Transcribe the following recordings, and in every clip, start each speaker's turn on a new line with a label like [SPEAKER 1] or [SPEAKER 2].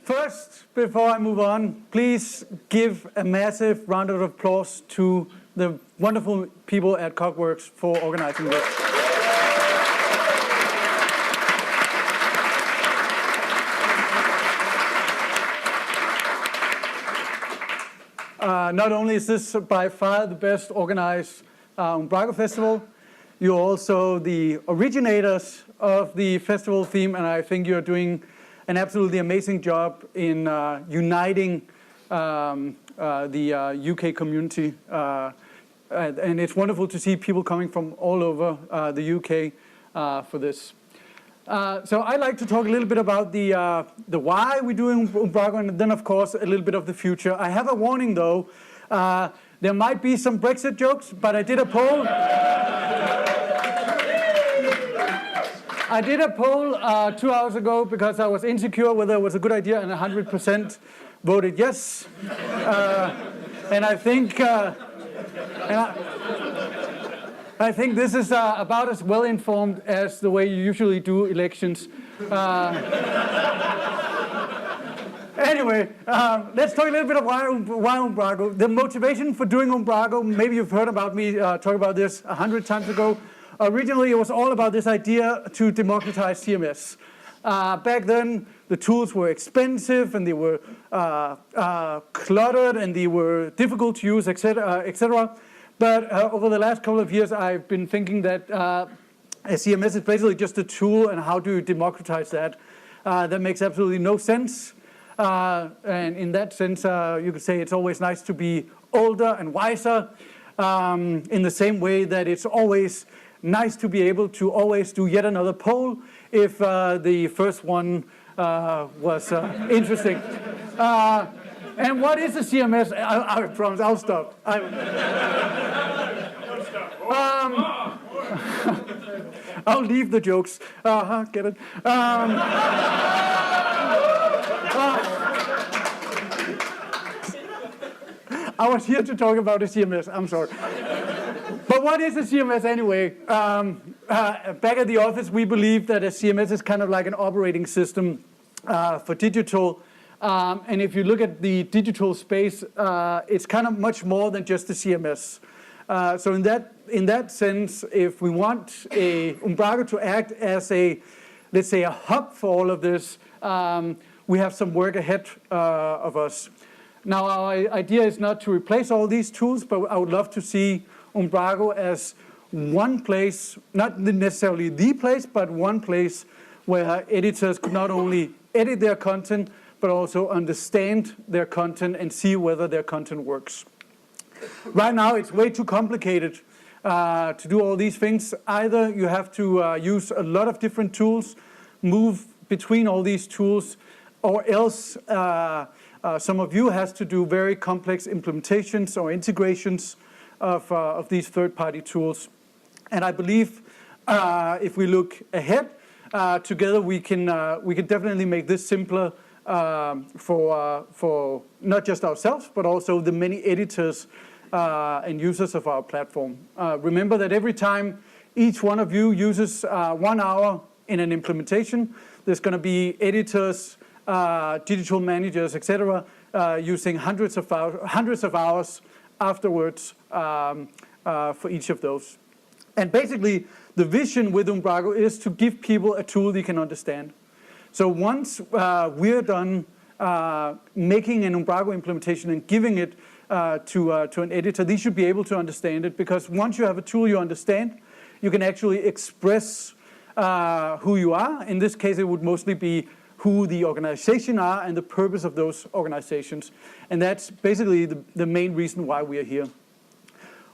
[SPEAKER 1] First, before I move on, please give a massive round of applause to the wonderful people at Cogworks for organizing this. Not only is this by far the best organized Umbraco Festival, you're also the originators of the festival theme, and I think you're doing an absolutely amazing job in uniting the UK community. And it's wonderful to see people coming from all over the UK for this. So I'd like to talk a little bit about the why we're doing Umbraco, and then of course a little bit of the future. I have a warning though, there might be some Brexit jokes, but I did a poll. I did a poll 2 hours ago because I was insecure whether it was a good idea, and 100% voted yes. And I think I think this is about as well informed as the way you usually do elections. Anyway, let's talk a little bit of why Umbraco. The motivation for doing Umbraco, maybe you've heard about me talk about this 100 times ago. Originally, it was all about this idea to democratize CMS. Back then, the tools were expensive, and they were cluttered, and they were difficult to use, etc., etc. But over the last couple of years, I've been thinking that a CMS is basically just a tool, and how do you democratize that? That makes absolutely no sense. And in that sense, you could say it's always nice to be older and wiser, in the same way that it's always nice to be able to always do yet another poll if the first one was interesting. And what is a CMS? I promise, I'll stop. I'll leave the jokes. Get it? I was here to talk about a CMS, I'm sorry. But what is a CMS anyway? Back at the office, we believe that a CMS is kind of like an operating system for digital. And if you look at the digital space, it's kind of much more than just a CMS. So in that sense, if we want a Umbraco to act as a, let's say, a hub for all of this, we have some work ahead of us. Now, our idea is not to replace all these tools, but I would love to see Umbraco as one place, not necessarily the place, but one place where editors could not only edit their content, but also understand their content and see whether their content works. Right now, it's way too complicated to do all these things. Either you have to use a lot of different tools, move between all these tools, or else some of you has to do very complex implementations or integrations of these third-party tools. And I believe if we look ahead, together we can definitely make this simpler for not just ourselves, but also the many editors and users of our platform. Remember that every time each one of you uses 1 hour in an implementation, there's going to be editors, digital managers, etc., using hundreds of hours afterwards for each of those. And basically, the vision with Umbraco is to give people a tool they can understand. So once we're done making an Umbraco implementation and giving it to an editor, they should be able to understand it, because once you have a tool you understand, you can actually express who you are. In this case, it would mostly be who the organization are and the purpose of those organizations. And that's basically the main reason why we are here.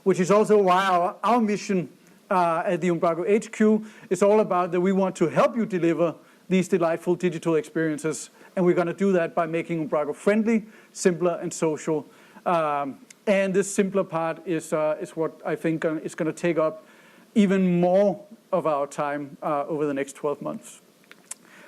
[SPEAKER 1] Which is also why our mission at the Umbraco HQ is all about that we want to help you deliver these delightful digital experiences. And we're going to do that by making Umbraco friendly, simpler, and social. And this simpler part is what I think is going to take up even more of our time over the next 12 months.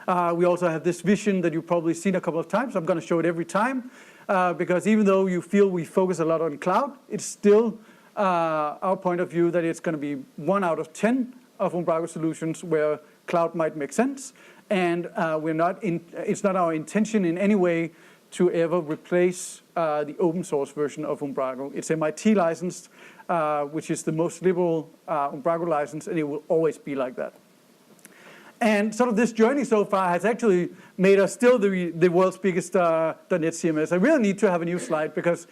[SPEAKER 1] We also have this vision that you've probably seen a couple of times. I'm going to show it every time, because even though you feel we focus a lot on cloud, it's still our point of view that it's going to be 1 out of 10 of Umbraco solutions where cloud might make sense, and it's not our intention in any way to ever replace the open source version of Umbraco. It's MIT licensed, which is the most liberal Umbraco license, and it will always be like that. And sort of this journey so far has actually made us still the world's biggest .NET CMS. I really need to have a new slide because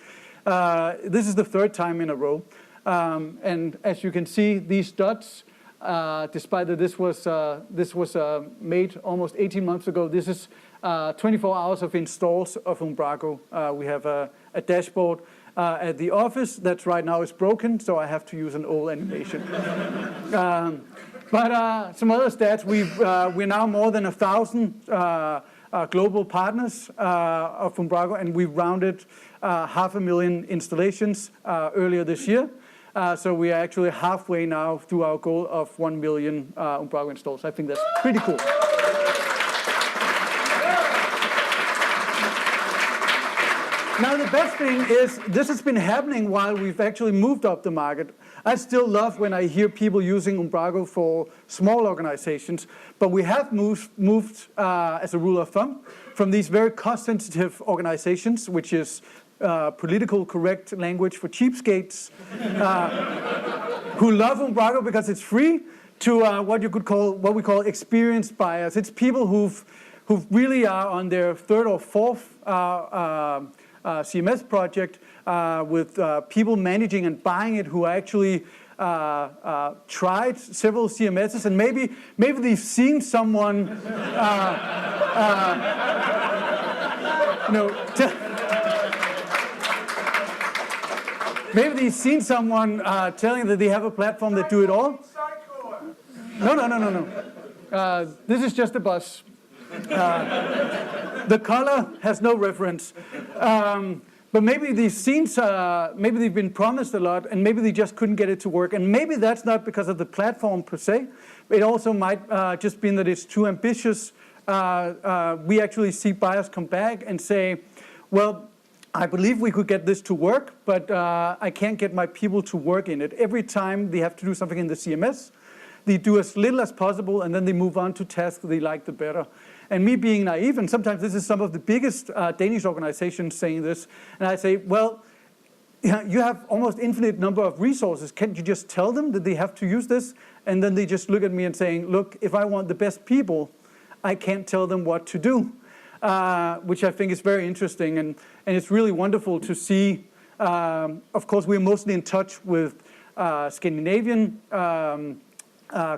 [SPEAKER 1] this is the third time in a row. And as you can see, these dots, despite that this was made almost 18 months ago, this is 24 hours of installs of Umbraco. We have a dashboard at the office that right now is broken, so I have to use an old animation. But some other stats, we're now more than 1,000 global partners of Umbraco, and we've rounded 500,000 installations earlier this year. So we are actually halfway now through our goal of 1 million Umbraco installs. I think that's pretty cool. Now the best thing is this has been happening while we've actually moved up the market. I still love when I hear people using Umbraco for small organizations, but we have moved as a rule of thumb, from these very cost-sensitive organizations, which is political correct language for cheapskates, who love Umbraco because it's free, to what we call experienced buyers. It's people who really are on their third or fourth CMS project with people managing and buying it who actually tried several CMSs, and maybe they've seen someone maybe they've seen someone telling that they have a platform that do it all. No. This is just a bus. The color has no reference. But maybe these scenes, maybe they've been promised a lot, and maybe they just couldn't get it to work. And maybe that's not because of the platform per se. It also might just be that it's too ambitious. We actually see buyers come back and say, well, I believe we could get this to work, but I can't get my people to work in it. Every time they have to do something in the CMS, they do as little as possible, and then they move on to tasks they like the better. And me being naive, and sometimes this is some of the biggest Danish organizations saying this, and I say, well, you have almost infinite number of resources. Can't you just tell them that they have to use this? And then they just look at me and saying, look, if I want the best people, I can't tell them what to do, which I think is very interesting. And it's really wonderful to see. Of course, we're mostly in touch with Scandinavian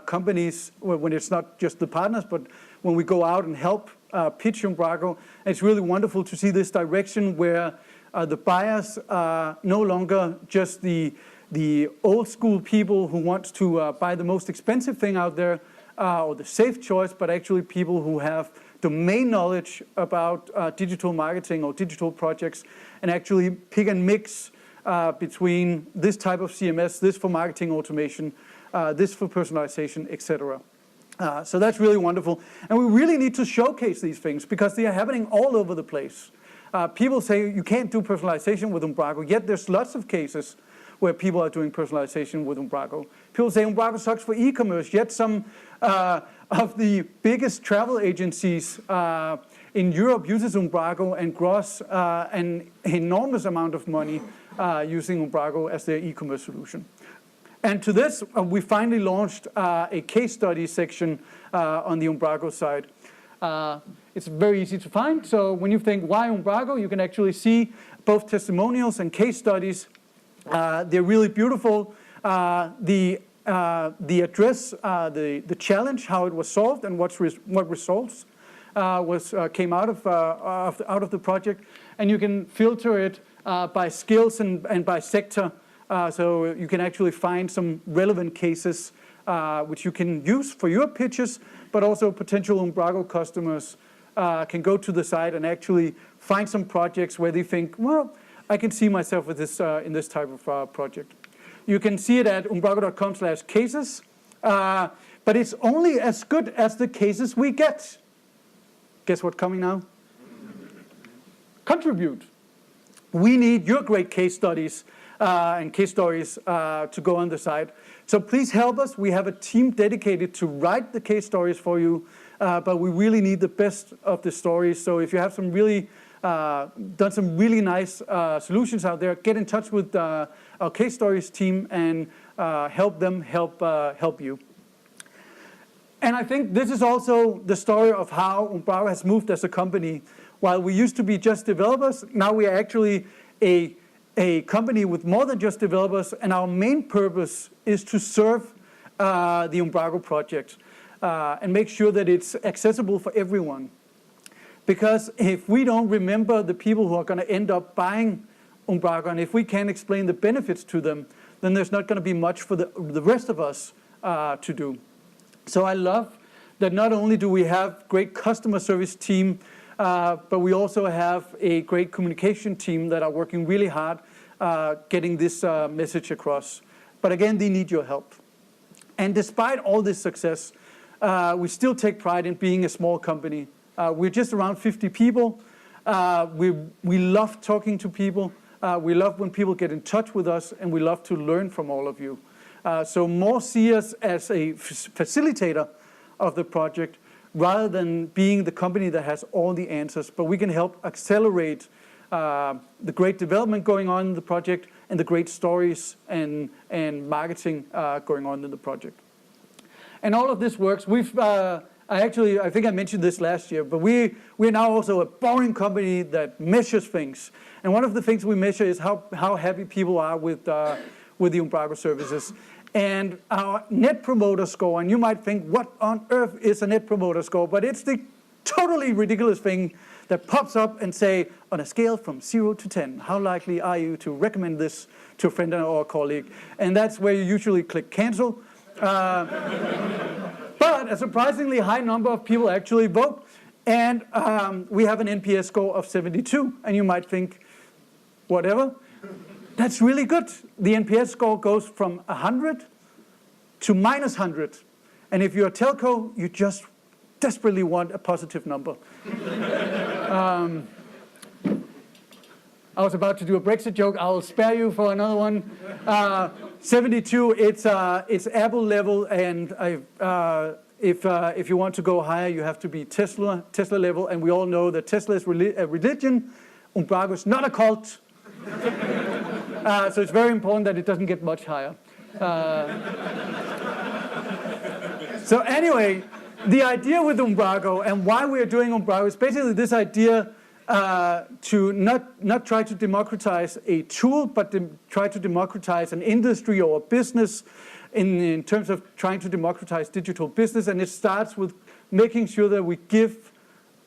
[SPEAKER 1] companies when it's not just the partners, but when we go out and help pitch Umbraco. It's really wonderful to see this direction where the buyers are no longer just the old school people who want to buy the most expensive thing out there or the safe choice, but actually people who have domain knowledge about digital marketing or digital projects, and actually pick and mix between this type of CMS, this for marketing automation, this for personalization, etc. So that's really wonderful. And we really need to showcase these things because they are happening all over the place. People say you can't do personalization with Umbraco, yet there's lots of cases where people are doing personalization with Umbraco. People say Umbraco sucks for e-commerce, yet some of the biggest travel agencies in Europe uses Umbraco and gross an enormous amount of money using Umbraco as their e-commerce solution. And to this, we finally launched a case study section on the Umbraco side. It's very easy to find. So when you think, why Umbraco, you can actually see both testimonials and case studies. They're really beautiful. The address, the challenge, how it was solved, and what results came out of the project. And you can filter it by skills and by sector. So you can actually find some relevant cases which you can use for your pitches, but also potential Umbraco customers can go to the site and actually find some projects where they think, well, I can see myself with this in this type of project. You can see it at umbraco.com/cases, but it's only as good as the cases we get. Guess what's coming now? Contribute. We need your great case studies and case stories to go on the site. So please help us. We have a team dedicated to write the case stories for you. but we really need the best of the stories. So if you have some really done some really nice solutions out there, get in touch with our case stories team and help them help you. And I think this is also the story of how Umbraco has moved as a company. While we used to be just developers, now we are actually a company with more than just developers, and our main purpose is to serve the Umbraco project and make sure that it's accessible for everyone. Because if we don't remember the people who are going to end up buying Umbraco, and if we can't explain the benefits to them, then there's not going to be much for the rest of us to do. So I love that not only do we have great customer service team, but we also have a great communication team that are working really hard getting this message across. But again, they need your help. And despite all this success, we still take pride in being a small company. We're just around 50 people. We love talking to people. We love when people get in touch with us, and we love to learn from all of you. So more see us as a facilitator of the project rather than being the company that has all the answers. But we can help accelerate the great development going on in the project and the great stories and marketing going on in the project. And all of this works. I think I mentioned this last year, but we're now also a boring company that measures things. And one of the things we measure is how happy people are with the Umbraco services. And our Net Promoter Score, and you might think, what on earth is a Net Promoter Score? But it's the totally ridiculous thing that pops up and say, on a scale from 0 to 10, how likely are you to recommend this to a friend or a colleague? And that's where you usually click cancel. But a surprisingly high number of people actually vote. And we have an NPS score of 72. And you might think, whatever. That's really good. The NPS score goes from 100 to minus 100. And if you're a telco, you just desperately want a positive number. I was about to do a Brexit joke. I'll spare you for another one. 72, it's Apple level, and if you want to go higher, you have to be Tesla level. And we all know that Tesla is a religion. Umbraco is not a cult. So it's very important that it doesn't get much higher. So anyway, the idea with Umbraco and why we are doing Umbraco is basically this idea to not try to democratize a tool, but try to democratize an industry or a business in terms of trying to democratize digital business. And it starts with making sure that we give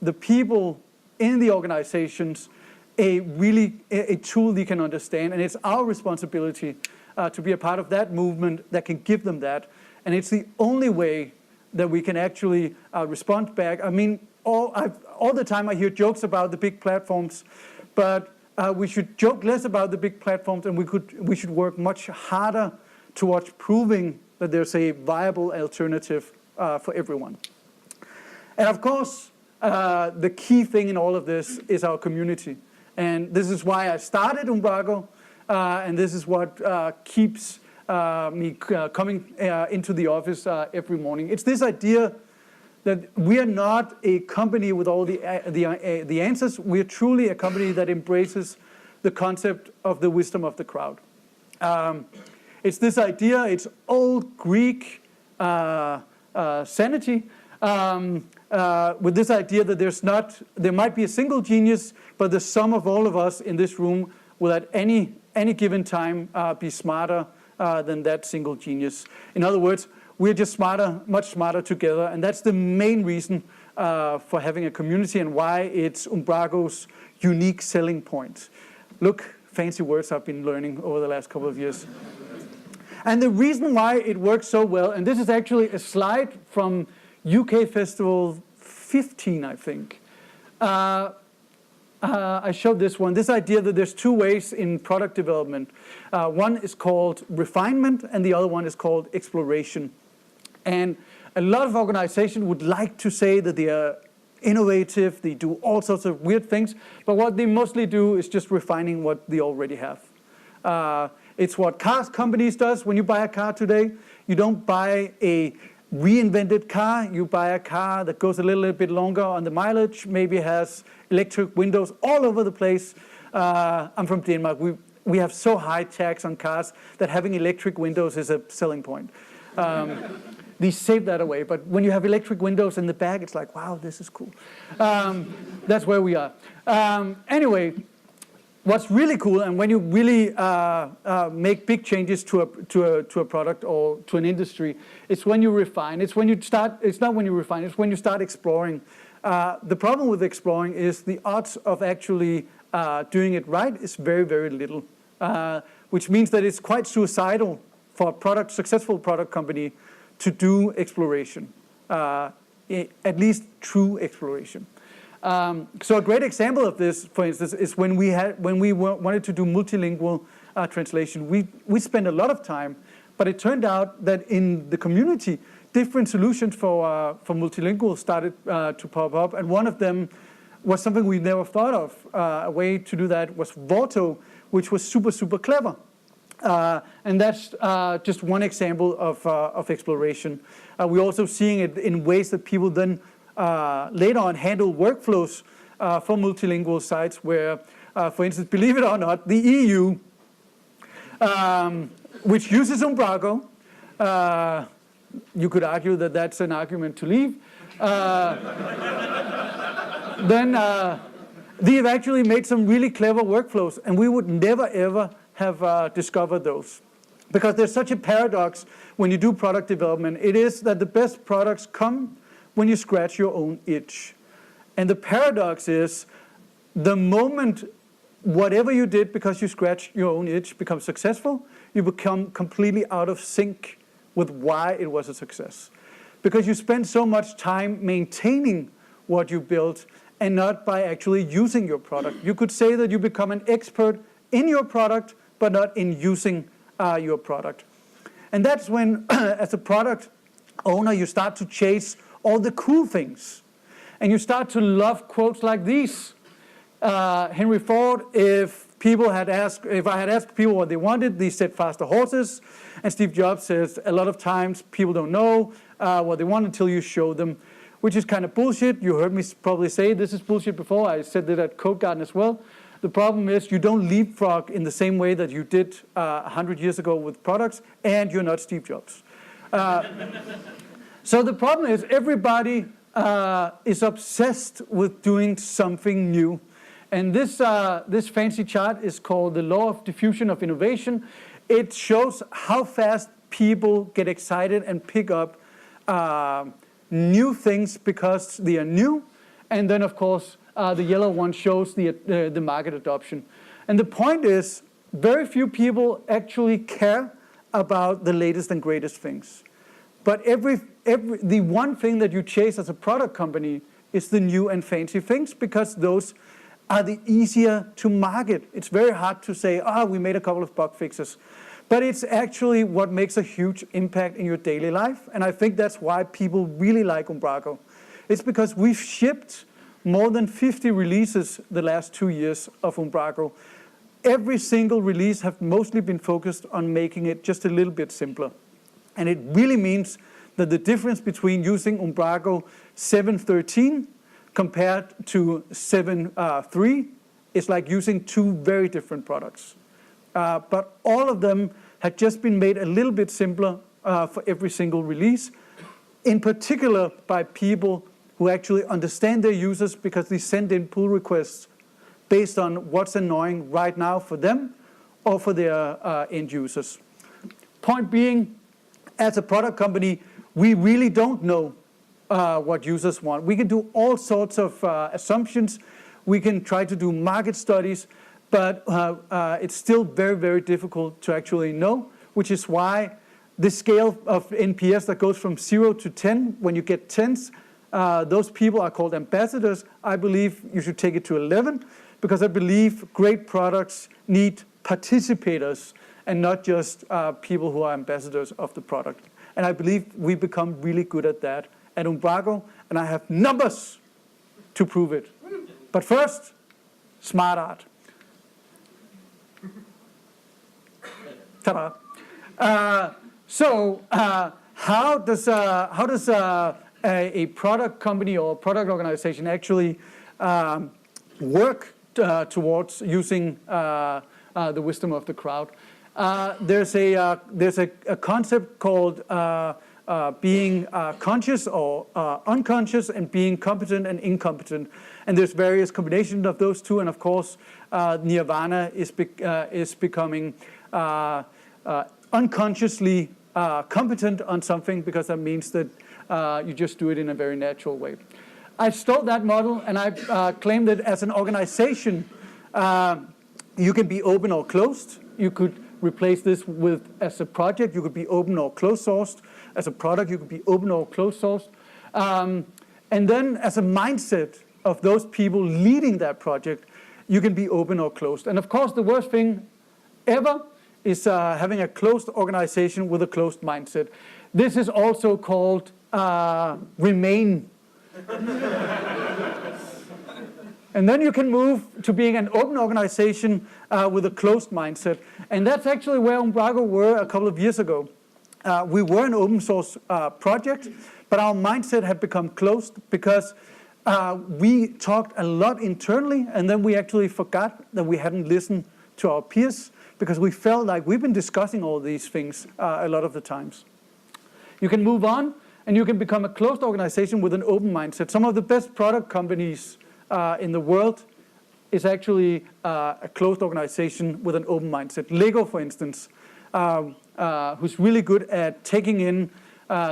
[SPEAKER 1] the people in the organizations a tool they can understand, and it's our responsibility to be a part of that movement that can give them that, and it's the only way that we can actually respond back. I mean, all the time I hear jokes about the big platforms, but we should joke less about the big platforms, and we should work much harder towards proving that there's a viable alternative for everyone. And of course, the key thing in all of this is our community. And this is why I started Umbraco, and this is what keeps me coming into the office every morning. It's this idea that we are not a company with all the answers. We are truly a company that embraces the concept of the wisdom of the crowd. It's this idea, it's old Greek sanity, with this idea that there might be a single genius, but the sum of all of us in this room will at any given time be smarter than that single genius. In other words, we're just smarter, much smarter together, and that's the main reason for having a community and why it's Umbraco's unique selling point. Look, fancy words I've been learning over the last couple of years. And the reason why it works so well, and this is actually a slide from UK Festival 15, I think. I showed this one, this idea that there's two ways in product development. One is called refinement, and the other one is called exploration. And a lot of organizations would like to say that they are innovative, they do all sorts of weird things, but what they mostly do is just refining what they already have. It's what car companies does. When you buy a car today, you don't buy a reinvented car. You buy a car that goes a little bit longer on the mileage, maybe has electric windows all over the place. I'm from Denmark. We have so high tax on cars that having electric windows is a selling point. They save that away, but when you have electric windows in the back, it's like, wow, this is cool. That's where we are. Anyway, what's really cool, and when you really make big changes to a product or to an industry, it's when you refine. It's when you start. It's not when you refine. It's when you start exploring. The problem with exploring is the odds of actually doing it right is very, very little, which means that it's quite suicidal for a successful product company to do exploration, at least true exploration. So a great example of this, for instance, is when we wanted to do multilingual translation. We spent a lot of time, but it turned out that in the community, different solutions for multilingual started to pop up, and one of them was something we never thought of. A way to do that was Vorto, which was super, super clever. And that's just one example of exploration. We're also seeing it in ways that people then later on handle workflows for multilingual sites where, for instance, believe it or not, the EU, which uses Umbraco, you could argue that that's an argument to leave, then they've actually made some really clever workflows, and we would never, ever have discovered those. Because there's such a paradox when you do product development. It is that the best products come when you scratch your own itch. And the paradox is the moment whatever you did because you scratched your own itch becomes successful, you become completely out of sync with why it was a success. Because you spend so much time maintaining what you built and not by actually using your product. You could say that you become an expert in your product, but not in using your product. And that's when, as a product owner, you start to chase all the cool things. And you start to love quotes like these. Henry Ford, if I had asked people what they wanted, they said faster horses. And Steve Jobs says a lot of times people don't know what they want until you show them, which is kind of bullshit. You heard me probably say this is bullshit before. I said that at Code Garden as well. The problem is you don't leapfrog in the same way that you did 100 years ago with products, and you're not Steve Jobs. So the problem is everybody is obsessed with doing something new. And this fancy chart is called the Law of Diffusion of Innovation. It shows how fast people get excited and pick up new things because they are new. And then, of course, the yellow one shows the market adoption. And the point is, very few people actually care about the latest and greatest things. But the one thing that you chase as a product company is the new and fancy things, because those are the easier to market. It's very hard to say, we made a couple of bug fixes. But it's actually what makes a huge impact in your daily life. And I think that's why people really like Umbraco. It's because we've shipped more than 50 releases the last 2 years of Umbraco. Every single release have mostly been focused on making it just a little bit simpler. And it really means that the difference between using Umbraco 7.13 compared to 7.3 is like using two very different products. But all of them had just been made a little bit simpler for every single release, in particular by people who actually understand their users, because they send in pull requests based on what's annoying right now for them or for their end users. Point being, as a product company, we really don't know what users want. We can do all sorts of assumptions. We can try to do market studies, but it's still very, very difficult to actually know, which is why the scale of NPS that goes from 0 to 10, when you get 10s, those people are called ambassadors. I believe you should take it to 11, because I believe great products need participators and not just people who are ambassadors of the product. And I believe we become really good at that at Umbraco, and I have numbers to prove it. But first, smart art. Ta-da. So how does a product company or product organization actually work towards using the wisdom of the crowd? There's a concept called being conscious or unconscious, and being competent and incompetent, and there's various combinations of those two. And of course, nirvana is becoming unconsciously competent on something, because that means that you just do it in a very natural way. I stole that model, and I claim that as an organization, you can be open or closed. You could replace this with, as a project, you could be open or closed sourced. As a product, you could be open or closed sourced. And then as a mindset of those people leading that project, you can be open or closed. And of course, the worst thing ever is having a closed organization with a closed mindset. This is also called remain. And then you can move to being an open organization with a closed mindset. And that's actually where Umbraco were a couple of years ago. We were an open source project, but our mindset had become closed because we talked a lot internally, and then we actually forgot that we hadn't listened to our peers, because we felt like we've been discussing all these things a lot of the times. You can move on, and you can become a closed organization with an open mindset. Some of the best product companies in the world is actually a closed organization with an open mindset. Lego, for instance, who's really good at taking in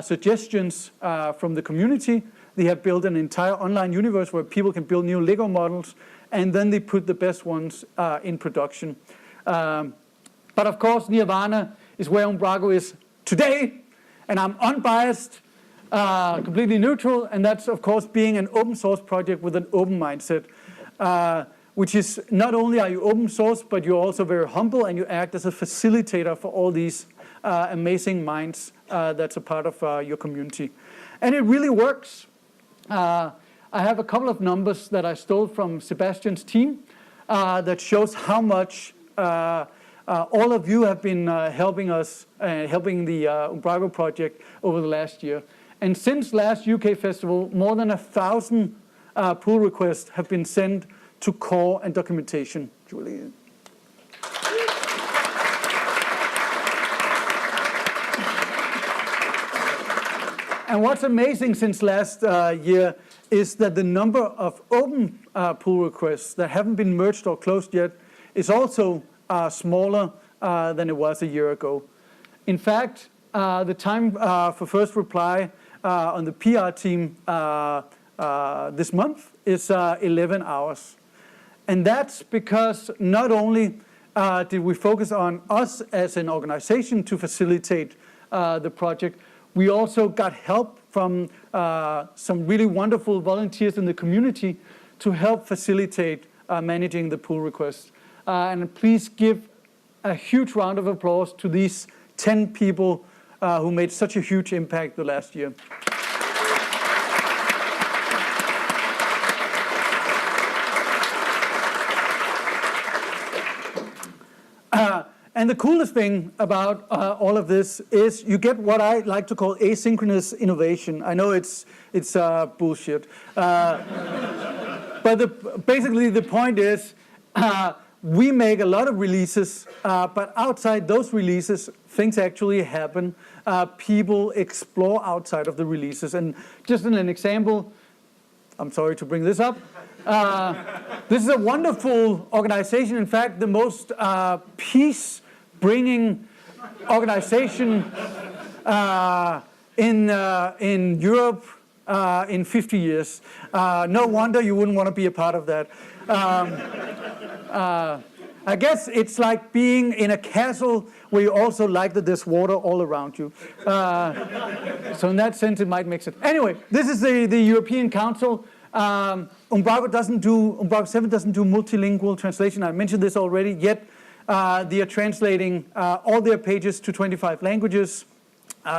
[SPEAKER 1] suggestions from the community. They have built an entire online universe where people can build new Lego models, and then they put the best ones in production. But of course, nirvana is where Umbraco is today, and I'm unbiased, completely neutral, and that's of course being an open source project with an open mindset, which is not only are you open source, but you're also very humble, and you act as a facilitator for all these amazing minds that's a part of your community. And it really works. I have a couple of numbers that I stole from Sebastian's team that shows how much all of you have been helping us, helping the Umbraco project over the last year. And since last UK Festival, more than 1,000 pull requests have been sent to core and documentation. Julie. And what's amazing since last year is that the number of open pull requests that haven't been merged or closed yet is also smaller than it was a year ago. In fact, the time for first reply on the PR team this month is 11 hours. And that's because not only did we focus on us as an organization to facilitate the project, we also got help from some really wonderful volunteers in the community to help facilitate managing the pull requests. And please give a huge round of applause to these 10 people who made such a huge impact the last year. And the coolest thing about all of this is you get what I like to call asynchronous innovation. I know it's bullshit. But basically the point is we make a lot of releases, but outside those releases, things actually happen. People explore outside of the releases. And just in an example, I'm sorry to bring this up. This is a wonderful organization. In fact, the most peace-bringing organization in Europe in 50 years. No wonder you wouldn't want to be a part of that. I guess it's like being in a castle where you also like that there's water all around you. So in that sense, it might make sense. Anyway, this is the European Council. Umbraco 7 doesn't do multilingual translation. I mentioned this already, yet they are translating all their pages to 25 languages,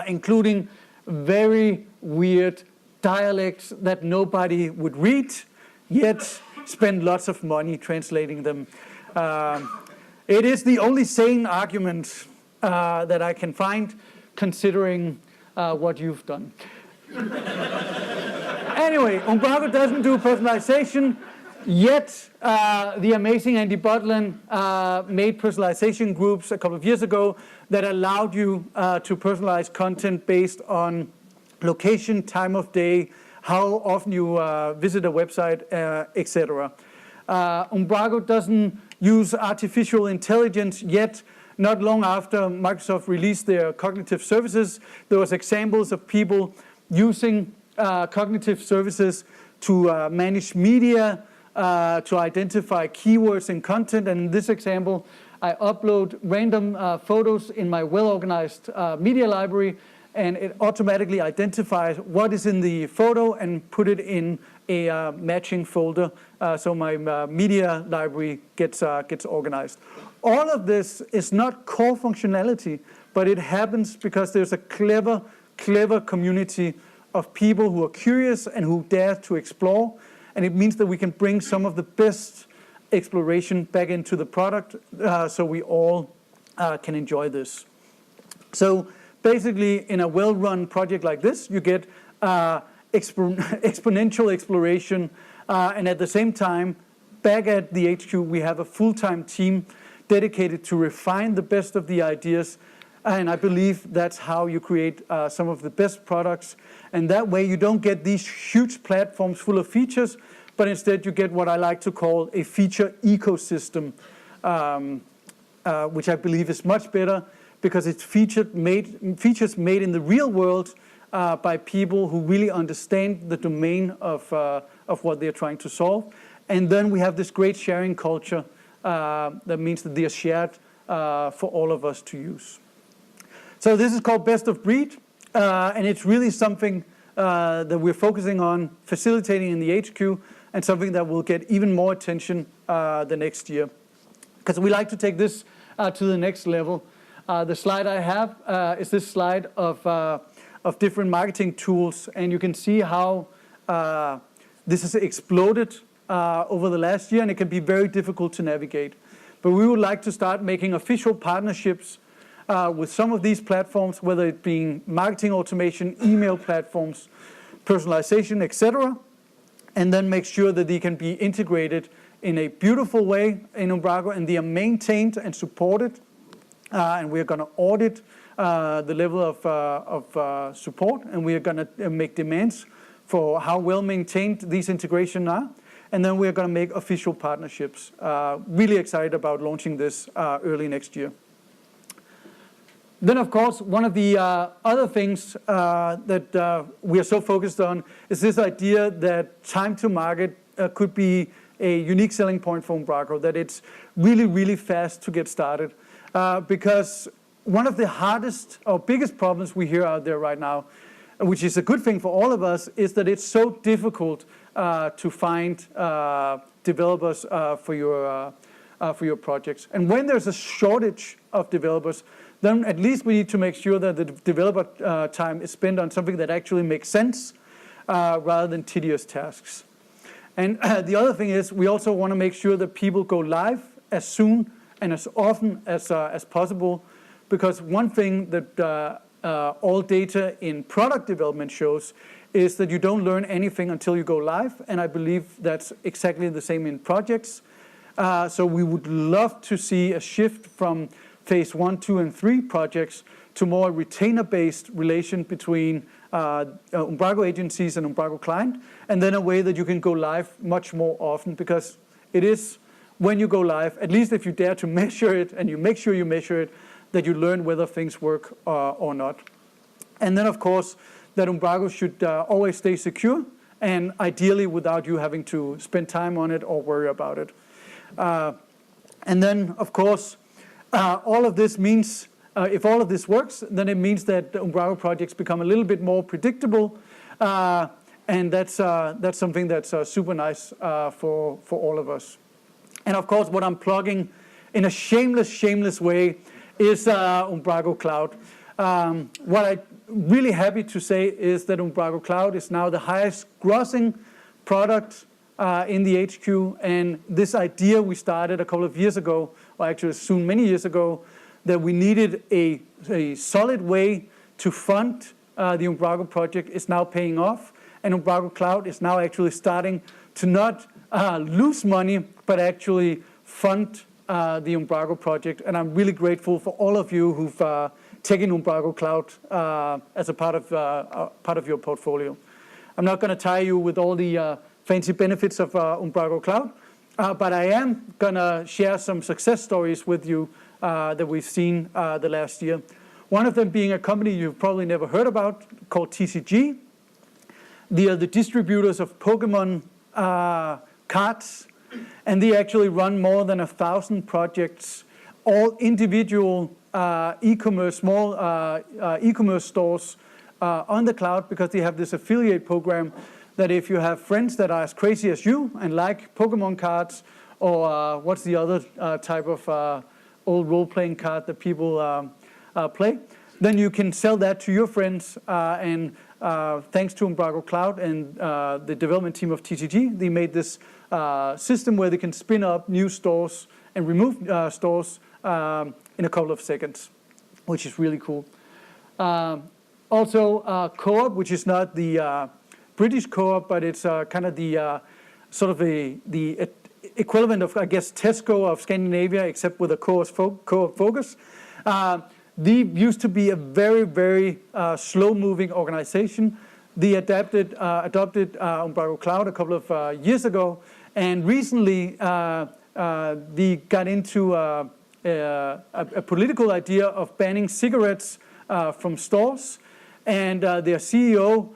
[SPEAKER 1] including very weird dialects that nobody would read, yet spend lots of money translating them. It is the only sane argument that I can find, considering what you've done. Anyway, Umbraco doesn't do personalization yet. The amazing Andy Butland made personalization groups a couple of years ago that allowed you to personalize content based on location, time of day, how often you visit a website, etc. Umbraco doesn't use artificial intelligence yet. Not long after Microsoft released their cognitive services, there was examples of people using cognitive services to manage media, to identify keywords in content. And in this example, I upload random photos in my well-organized media library, and it automatically identifies what is in the photo and put it in a matching folder, so my media library gets organized. All of this is not core functionality, but it happens because there's a clever community of people who are curious and who dare to explore, and it means that we can bring some of the best exploration back into the product, so we all can enjoy this. So basically, in a well-run project like this, you get exponential exploration, and at the same time, back at the HQ, we have a full-time team dedicated to refine the best of the ideas, and I believe that's how you create some of the best products. And that way, you don't get these huge platforms full of features, but instead you get what I like to call a feature ecosystem, which I believe is much better because it's features made in the real world by people who really understand the domain of what they're trying to solve. And then we have this great sharing culture that means that they are shared for all of us to use. So this is called Best of Breed, and it's really something that we're focusing on facilitating in the HQ, and something that will get even more attention the next year. Because we like to take this to the next level. The slide I have is this slide of different marketing tools, and you can see how this has exploded over the last year, and it can be very difficult to navigate. But we would like to start making official partnerships with some of these platforms, whether it being marketing automation, email platforms, personalization, etc., and then make sure that they can be integrated in a beautiful way in Umbraco, and they are maintained and supported. And we're going to audit the level of support, and we are going to make demands for how well maintained these integrations are. And then we're going to make official partnerships. Really excited about launching this early next year. Then, of course, one of the other things that we are so focused on is this idea that time to market could be a unique selling point for Umbraco, that it's really, really fast to get started. Because one of the hardest or biggest problems we hear out there right now, which is a good thing for all of us, is that it's so difficult to find developers for your projects. And when there's a shortage of developers, then at least we need to make sure that the developer time is spent on something that actually makes sense rather than tedious tasks. And the other thing is we also want to make sure that people go live as soon and as often as possible, because one thing that all data in product development shows is that you don't learn anything until you go live, and I believe that's exactly the same in projects. So we would love to see a shift from phase 1, 2, and 3 projects to more retainer-based relation between Umbraco agencies and Umbraco client, and then a way that you can go live much more often, because it is when you go live, at least if you dare to measure it and you make sure you measure it, that you learn whether things work or not. And then, of course, that Umbraco should always stay secure, and ideally without you having to spend time on it or worry about it. And then, of course, all of this means, if all of this works, then it means that Umbraco projects become a little bit more predictable, and that's something that's super nice for all of us. And of course, what I'm plugging in a shameless way is Umbraco Cloud. What I'm really happy to say is that Umbraco Cloud is now the highest grossing product in the HQ, and this idea we started a couple of years ago, or actually soon many years ago, that we needed a solid way to fund the Umbraco project is now paying off, and Umbraco Cloud is now actually starting to not lose money, but actually fund the Umbraco project. And I'm really grateful for all of you who've taken Umbraco Cloud as a part of your portfolio. I'm not going to tire you with all the fancy benefits of Umbraco Cloud, but I am going to share some success stories with you that we've seen the last year. One of them being a company you've probably never heard about called TCG. They are the distributors of Pokemon cards, and they actually run more than 1,000 projects, all individual e-commerce, small e-commerce stores on the cloud, because they have this affiliate program that if you have friends that are as crazy as you and like Pokemon cards, or what's the other type of old role-playing card that people play, then you can sell that to your friends. And thanks to Umbraco Cloud and the development team of TCG, they made this system where they can spin up new stores and remove stores in a couple of seconds, which is really cool. Also, Co-op, which is not the British Co-op, but it's kind of the sort of the equivalent of, I guess, Tesco of Scandinavia, except with a co-op focus. They used to be a very, very slow-moving organization. They adopted Umbraco Cloud a couple of years ago, and recently they got into a political idea of banning cigarettes from stores, and their CEO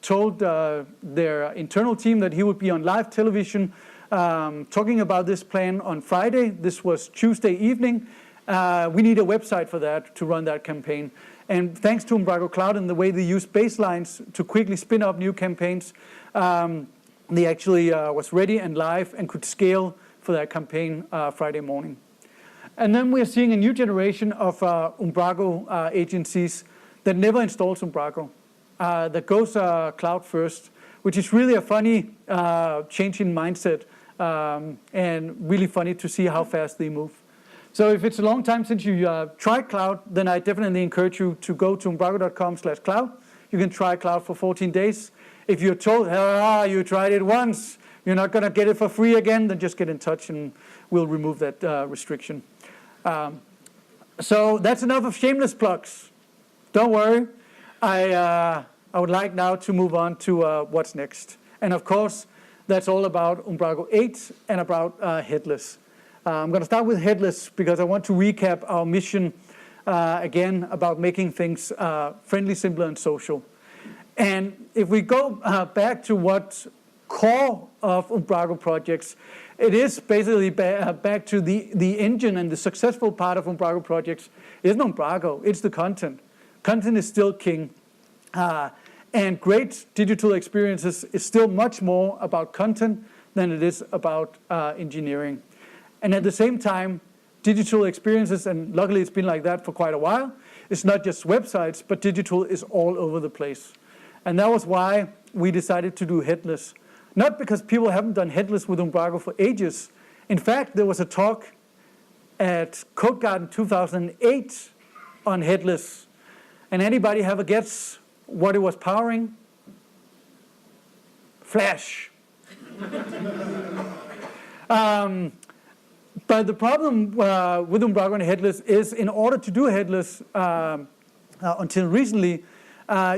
[SPEAKER 1] told their internal team that he would be on live television talking about this plan on Friday. This was Tuesday evening. We need a website for that to run that campaign. And thanks to Umbraco Cloud and the way they use baselines to quickly spin up new campaigns, they actually was ready and live and could scale for that campaign Friday morning. And then we're seeing a new generation of Umbraco agencies that never installs Umbraco, that goes cloud first, which is really a funny change in mindset, and really funny to see how fast they move. So if it's a long time since you tried cloud, then I definitely encourage you to go to umbraco.com/cloud. You can try cloud for 14 days. If you're told, you tried it once, you're not going to get it for free again, then just get in touch and we'll remove that restriction. So that's enough of shameless plugs. Don't worry. I would like now to move on to what's next. And of course, that's all about Umbraco 8 and about headless. I'm going to start with headless because I want to recap our mission again about making things friendly, simple, and social. And if we go back to what's core of Umbraco projects, it is basically back to the engine and the successful part of Umbraco projects isn't Umbraco, it's the content. Content is still king. And great digital experiences is still much more about content than it is about engineering. And at the same time, digital experiences, and luckily it's been like that for quite a while, it's not just websites, but digital is all over the place. And that was why we decided to do headless. Not because people haven't done headless with Umbraco for ages. In fact, there was a talk at Code Garden 2008 on headless. And anybody have a guess what it was powering? Flash. But the problem with Umbraco and headless is, in order to do headless, until recently,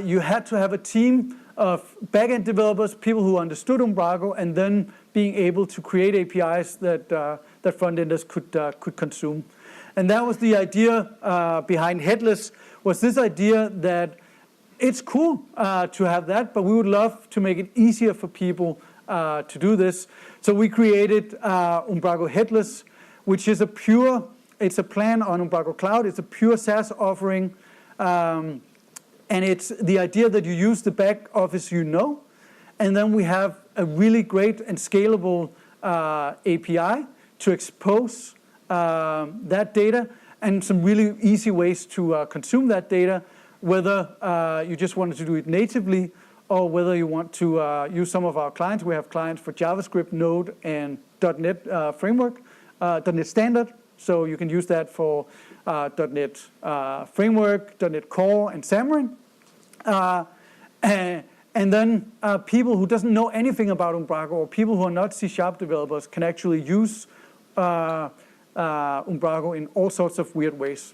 [SPEAKER 1] you had to have a team of backend developers, people who understood Umbraco, and then being able to create APIs that front-enders could consume. And that was the idea behind headless, was this idea that it's cool to have that, but we would love to make it easier for people to do this. So we created Umbraco Headless, which is it's a plan on Umbraco Cloud. It's a pure SaaS offering. And it's the idea that you use the back office you know, and then we have a really great and scalable API to expose that data, and some really easy ways to consume that data, whether you just wanted to do it natively or whether you want to use some of our clients. We have clients for JavaScript, Node, and .NET framework, .NET Standard. So you can use that for .NET Framework, .NET Core, and Xamarin. And then people who doesn't know anything about Umbraco, or people who are not C# developers, can actually use Umbraco in all sorts of weird ways.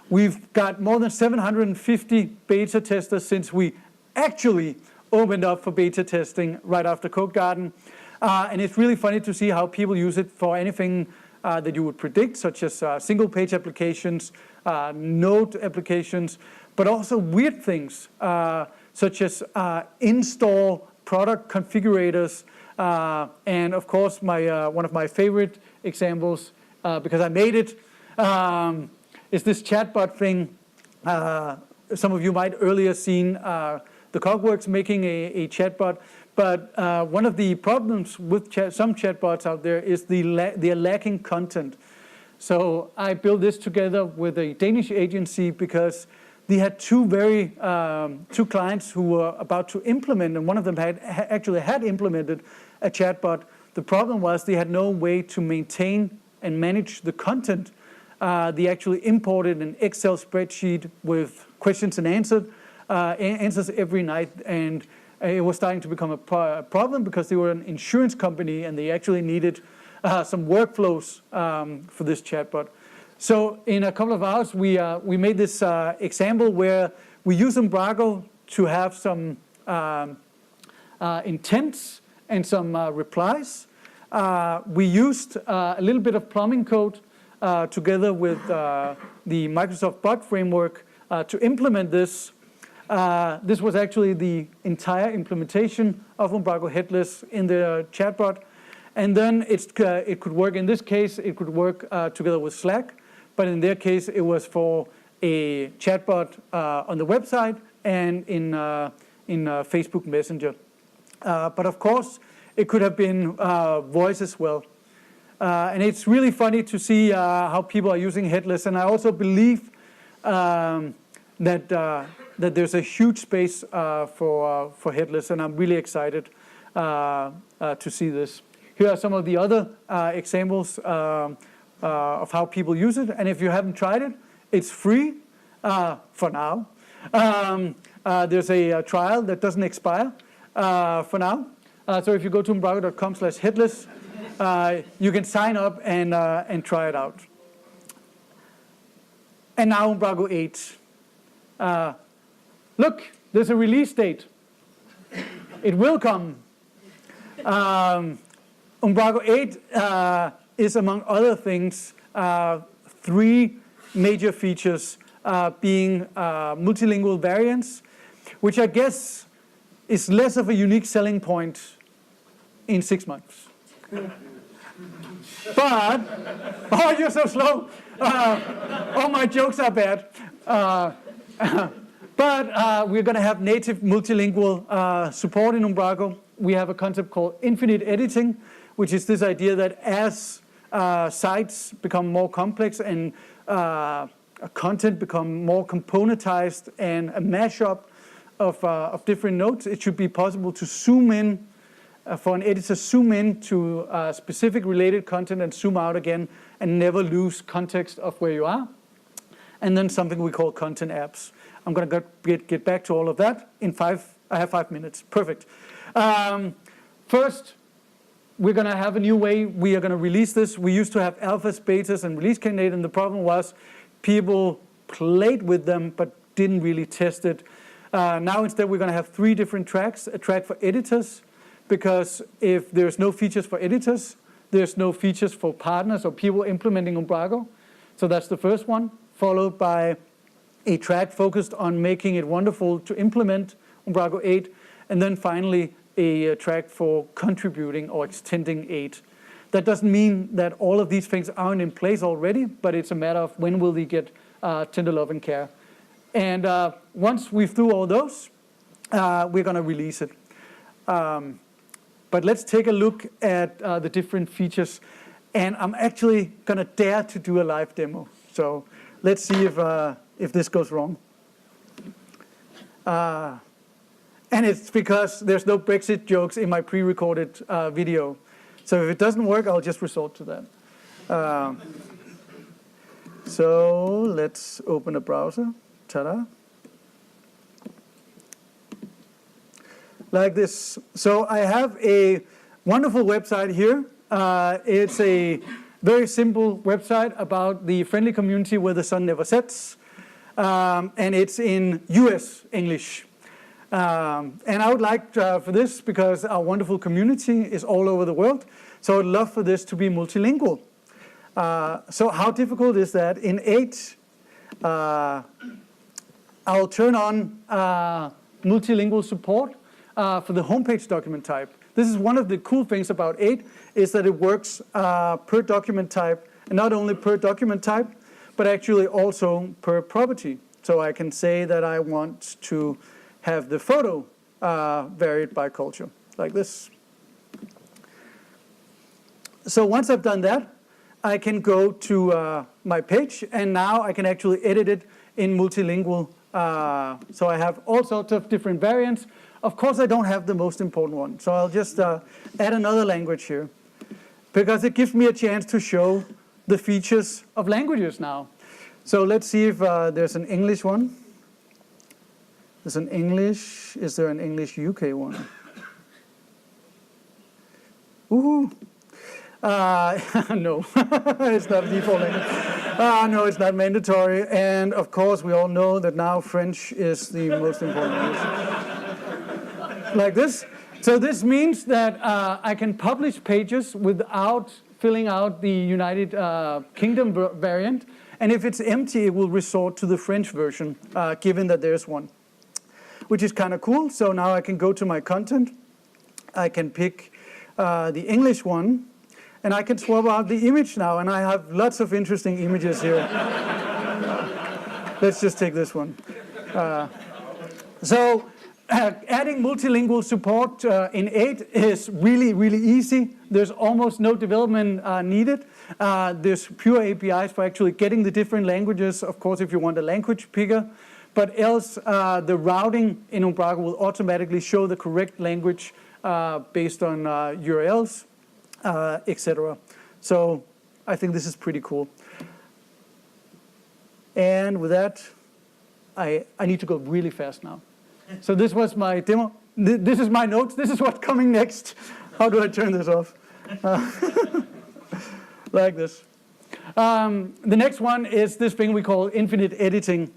[SPEAKER 1] We've got more than 750 beta testers since we actually opened up for beta testing right after Code Garden. And it's really funny to see how people use it for anything that you would predict, such as single-page applications, node applications, but also weird things, such as in-store product configurators. And of course, one of my favorite examples, because I made it, is this chatbot thing. Some of you might earlier seen the Cogworks making a chatbot. But one of the problems with some chatbots out there is they're lacking content. So I built this together with a Danish agency because they had two clients who were about to implement, and one of them actually had implemented a chatbot. The problem was they had no way to maintain and manage the content. They actually imported an Excel spreadsheet with questions and answers every night, and it was starting to become a problem because they were an insurance company and they actually needed some workflows for this chatbot. So in a couple of hours, we made this example where we use Umbraco to have some intents and some replies. We used a little bit of plumbing code together with the Microsoft Bot Framework to implement this. This was actually the entire implementation of Umbraco Headless in the chatbot. And then it could work, in this case, it could work together with Slack. But in their case, it was for a chatbot on the website and in Facebook Messenger. But of course, it could have been voice as well. And it's really funny to see how people are using Headless. And I also believe that there's a huge space for Headless, and I'm really excited to see this. Here are some of the other examples of how people use it. And if you haven't tried it, it's free for now. There's a trial that doesn't expire for now. So if you go to umbraco.com/headless, you can sign up and try it out. And now Umbraco 8. Look, there's a release date. It will come. Umbraco 8 is, among other things, 3 major features, being multilingual variants, which I guess is less of a unique selling point in 6 months. But, oh, you're so slow. All my jokes are bad. But we're going to have native multilingual support in Umbraco. We have a concept called infinite editing, which is this idea that as sites become more complex and content become more componentized and a mashup of different nodes, it should be possible to zoom in, for an editor, zoom in to specific related content and zoom out again and never lose context of where you are. And then something we call content apps. I'm going to get back to all of that in I have 5 minutes. Perfect. First, we're going to have a new way we are going to release this. We used to have alphas, betas, and release candidate, and the problem was people played with them but didn't really test it. Now instead we're going to have 3 different tracks. A track for editors, because if there's no features for editors, there's no features for partners or people implementing Umbraco. So that's the first one, followed by a track focused on making it wonderful to implement Umbraco 8, and then finally a track for contributing or extending 8. That doesn't mean that all of these things aren't in place already, but it's a matter of when will they get tender love and care. And once we've through all those, we're going to release it. But let's take a look at the different features. And I'm actually going to dare to do a live demo. So let's see if this goes wrong. And it's because there's no Brexit jokes in my pre-recorded video. So if it doesn't work, I'll just resort to that. So let's open a browser. Ta-da. like this. So I have a wonderful website here. It's a very simple website about the friendly community where the sun never sets. And it's in US English. And I would like for this, because our wonderful community is all over the world, so I'd love for this to be multilingual. So how difficult is that? In 8, I'll turn on multilingual support for the homepage document type. This is one of the cool things about 8, is that it works per document type, and not only per document type, but actually also per property. So I can say that I want to have the photo varied by culture, like this. So once I've done that, I can go to my page, and now I can actually edit it in multilingual. So I have all sorts of different variants. Of course, I don't have the most important one, so I'll just add another language here, because it gives me a chance to show the features of languages now. So let's see if there's an English one. There's an English. Is there an English UK one? Ooh. No, it's not a default language. No, it's not mandatory. And of course, we all know that now French is the most important language. Like this. So this means that I can publish pages without filling out the United Kingdom variant. And if it's empty, it will resort to the French version, given that there's one, which is kind of cool. So now I can go to my content. I can pick the English one. And I can swap out the image now, and I have lots of interesting images here. Let's just take this one. Adding multilingual support in 8 is really, really easy. There's almost no development needed. There's pure APIs for actually getting the different languages, of course, if you want a language picker. But else, the routing in Umbraco will automatically show the correct language based on URLs. Etc. So I think this is pretty cool. And with that, I need to go really fast now. So this was my demo. This is my notes. This is what's coming next. How do I turn this off? Like this. The next one is this thing we call infinite editing.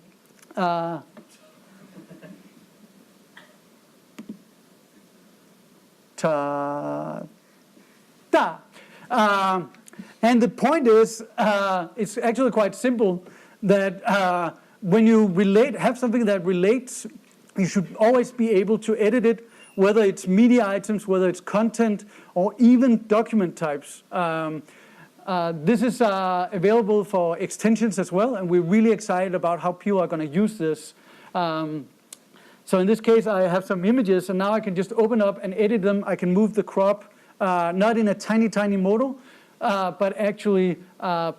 [SPEAKER 1] And the point is, it's actually quite simple, that when you have something that relates, you should always be able to edit it, whether it's media items, whether it's content, or even document types. This is available for extensions as well, and we're really excited about how people are going to use this. So in this case, I have some images, and now I can just open up and edit them. I can move the crop. Not in a tiny, tiny modal, but actually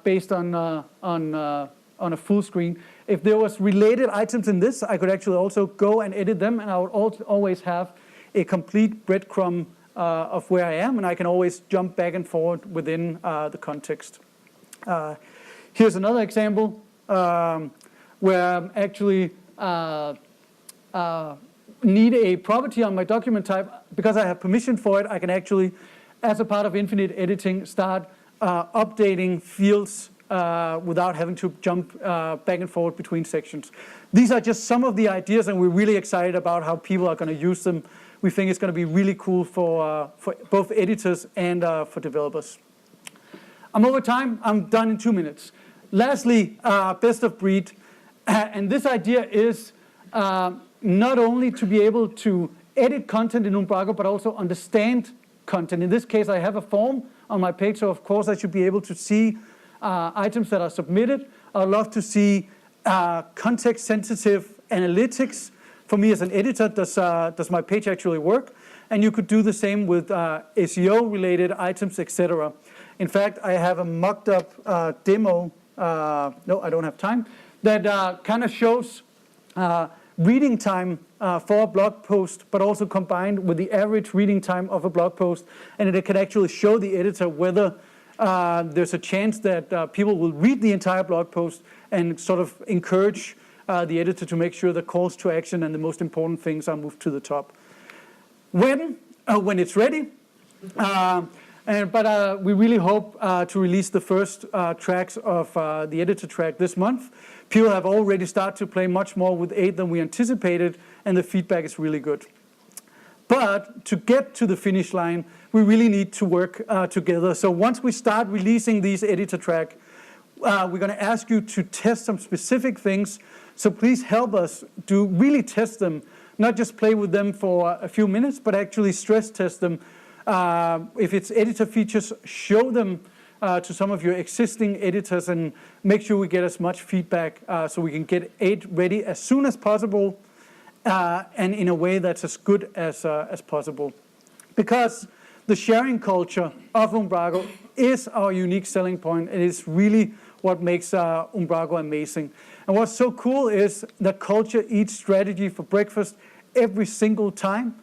[SPEAKER 1] based on a full screen. If there was related items in this, I could actually also go and edit them, and I would always have a complete breadcrumb of where I am, and I can always jump back and forward within the context. Here's another example where I'm actually need a property on my document type. Because I have permission for it, I can actually, as a part of infinite editing, start updating fields without having to jump back and forth between sections. These are just some of the ideas, and we're really excited about how people are going to use them. We think it's going to be really cool for both editors and for developers. I'm over time. I'm done in 2 minutes. Lastly, best of breed. And this idea is not only to be able to edit content in Umbraco, but also understand content. In this case, I have a form on my page, so of course I should be able to see items that are submitted. I'd love to see context-sensitive analytics. For me as an editor, does my page actually work? And you could do the same with SEO-related items, etc. In fact, I have a mocked-up demo. No, I don't have time. That kind of shows reading time for a blog post, but also combined with the average reading time of a blog post. And it can actually show the editor whether there's a chance that people will read the entire blog post and sort of encourage the editor to make sure the calls to action and the most important things are moved to the top. when it's ready. But we really hope to release the first tracks of the editor track this month. People have already started to play much more with 8 than we anticipated, and the feedback is really good. But to get to the finish line, we really need to work together. So once we start releasing these editor tracks, we're going to ask you to test some specific things. So please help us to really test them, not just play with them for a few minutes, but actually stress test them. If it's editor features, show them to some of your existing editors and make sure we get as much feedback so we can get 8 ready as soon as possible and in a way that's as good as possible. Because the sharing culture of Umbraco is our unique selling point. It is really what makes Umbraco amazing. And what's so cool is that culture eats strategy for breakfast every single time.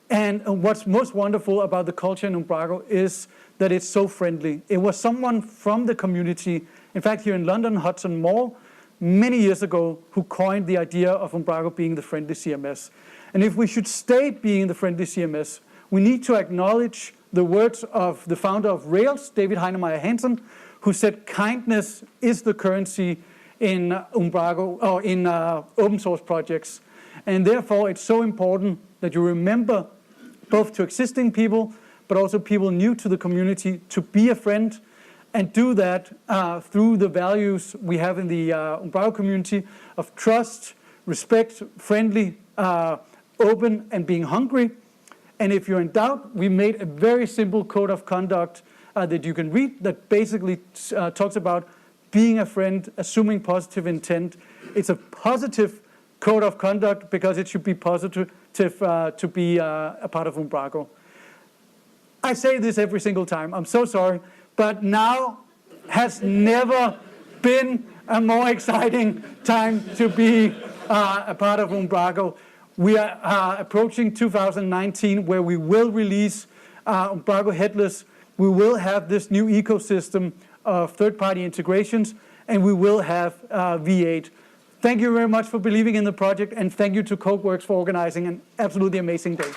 [SPEAKER 1] And what's most wonderful about the culture in Umbraco is that it's so friendly. It was someone from the community, in fact here in London, Hudson Mall, many years ago, who coined the idea of Umbraco being the friendly CMS. And if we should stay being the friendly CMS, we need to acknowledge the words of the founder of Rails, David Heinemeier Hansen, who said kindness is the currency in Umbraco, or in open source projects. And therefore, it's so important that you remember both to existing people, but also people new to the community, to be a friend, and do that through the values we have in the Umbraco community of trust, respect, friendly, open, and being hungry. And if you're in doubt, we made a very simple code of conduct that you can read that basically talks about being a friend, assuming positive intent. It's a positive code of conduct because it should be positive to be a part of Umbraco. I say this every single time, I'm so sorry, but now has never been a more exciting time to be a part of Umbraco. We are approaching 2019 where we will release Umbraco Headless. We will have this new ecosystem of third-party integrations, and we will have V8. Thank you very much for believing in the project, and thank you to Cogworks for organizing an absolutely amazing day.